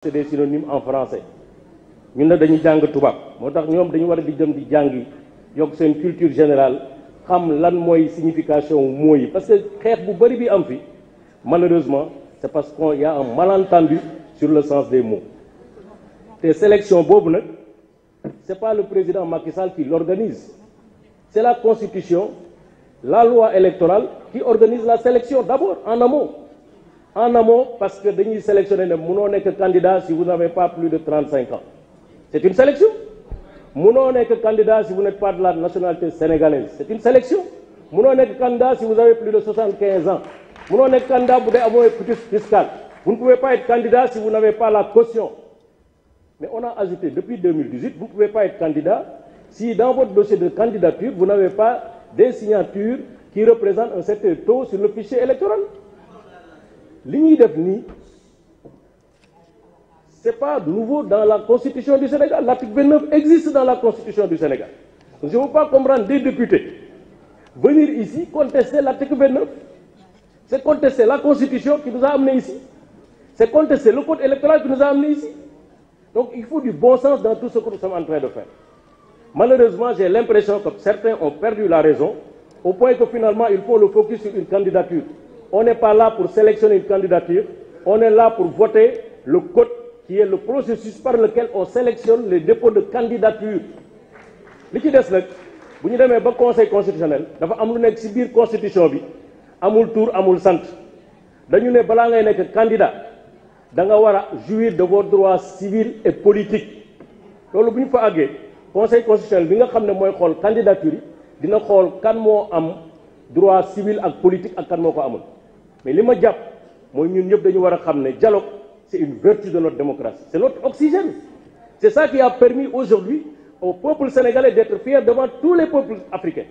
c'est des synonymes en français ñun nag dañuy jàng tubaab moo tax ñoom dañu war a di dem di jàngi yokk seen culture générale xam lan mooy signification mots yi parce que xeex bu bari bi am fi malheureusement c'est parce qu'il y a un malentendu sur le sens des mots te sélection boobu nag c'est pas le président Macky Sall qui l'organise c'est la constitution la loi électorale qui organise la sélection d'abord en amont parce que dañuy sélectionner ne mënoo nekk candidat si vous n'avez pas plus de 35 ans c'est une sélection mënoo nekk candidat si vous n'êtes pas de la nationalité sénégalaise c'est une sélection mënoo nekk candidat si vous avez plus de 75 ans mënoo nekk candidat bu dee amoo quitus fiscal vous ne pouvez pas être candidat si vous n'avez pas la caution mais on a ajouté depuis 2018 vous ne pouvez pas être candidat si dans votre dossier de candidature vous n'avez pas des signatures qui représentent un certain taux sur le fichier électoral li ñuy def nii c'est pas nouveau dans la constitution du Sénégal l'article 29 existe dans la constitution du Sénégal donc je ne veux pas comprendre des députés venir ici contester l'article 29 c'est contester la constitution qui nous a amenés ici c'est contester le code électoral qui nous a amenés ici donc il faut du bon sens dans tout ce que nous sommes en train de faire malheureusement j'ai l'impression que certains ont perdu la raison au point que finalement ils font le focus sur une candidature. On n'est pas là pour sélectionner une candidature, on est là pour voter le code qui est le processus par lequel on sélectionne les dépôts de candidature. li ci des nag bu ñu demee ba conseil constitutionnel dafa am lu nekk ci biir constitution bi amul tur amul sant dañu ne balaa ngay nekk candidat da nga war a jouir de vos droits civils et politiques loolu bu ñu fa àggee conseil constitutionnel bi nga xam ne mooy xool candidature yi dina xool kan moo am droit civil ak politique ak kan moo ko amul mais li ma jàpp mooy ñun ñëpp dañu war a xam ne dialogue c'est une vertu de notre démocratie c'est notre oxygène c'est ça qui a permis aujourd'hui au peuple sénégalais d'être fier devant tous les peuples africains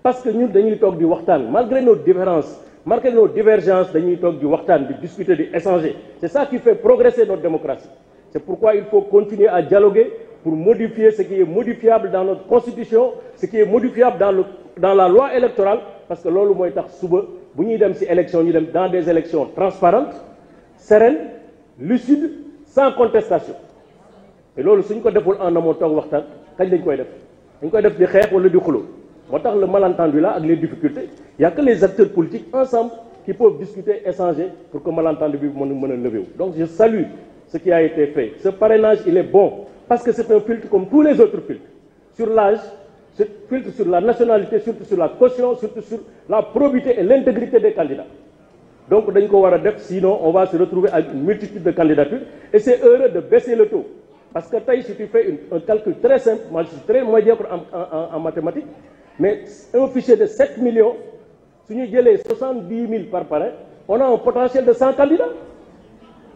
parce que ñun dañuy toog di waxtaan malgré nos différences malgré nos divergences dañuy toog di waxtaan di discuter di échanger c'est ça qui fait progresser notre démocratie c'est pourquoi il faut continuer à dialoguer pour modifier ce qui est modifiable dans notre constitution ce qui est modifiable dans la loi électorale parce que loolu mooy tax suba bu ñuy dem ci élection ñu dem dans des élections transparentes sereines lucides sans contestation et loolu suñ ko deful en amont toog waxtaan kañ lañ koy def dañ koy def di xeex wala di xuloo moo tax le malentendu là ak les difficultés il y a que les acteurs politiques ensemble qui peuvent discuter échanger pour que malentendu bi mën a lever wu donc je salue ce qui a été fait ce parrainage il est bon parce que c'est un filtre comme tous les autres filtres sur l'âge ce filtre sur la nationalité surtout sur la caution surtout sur la probité et l'intégrité des candidats donc dañ ko war a def sinon on va se retrouver avec une multitude de candidatures et c'est heureux de baisser le taux parce que tey si tu fais un calcul très simple moi je suis très médiocre en mathématiques mais un fichier de 7 millions su ñu jëlee 70 000 par parrain on a un potentiel de 100 candidats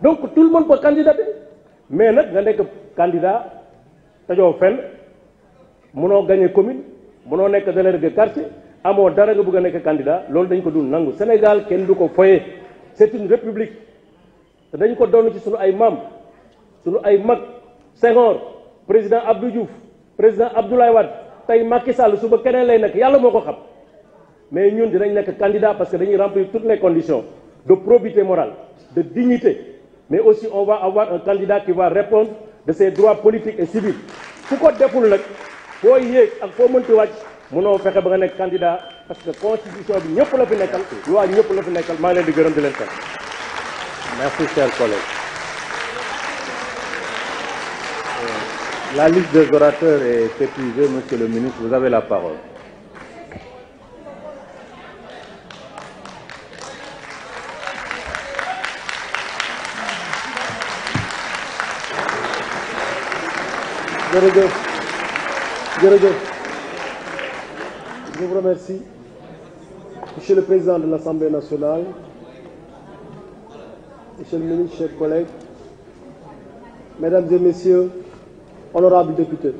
donc tout le monde peut candidater mais nag nga nekk candidat tajoo fenn mënoo gagner commune mënoo nekk délégué quartier amoo dara nga bëgg a nekk candidat loolu dañ ko dul nangu Sénégal kenn du ko foye c'est une république te dañ ko doon ci sunu ay maam sunu ay mag Senghor président Abdou Diouf président Abdoulaye Wade tey Macky Sall suba keneen lay nekk yàlla moo ko xam mais ñun dinañ nekk candidat parce que dañuy remplir toutes les conditions de probité morale de dignité mais aussi on va avoir un candidat qui va répondre de ses droits politiques et civils ku ko deful nag foo yéeg ak foo mënti wàcc mënoo fexe ba nga nekk candidat parce que constitution bi ñëpp la fi nekkal loi ñëpp la fi nekkal maa ngi leen di gërëm di leen sant. Merci chers collègues. La liste des orateurs est épuisée. Monsieur le ministre, vous avez la parole. Jërëjëf. Je vous remercie. Monsieur le Président de l'Assemblée nationale, Monsieur le ministre, chers collègues, Mesdames et Messieurs, honorables députés.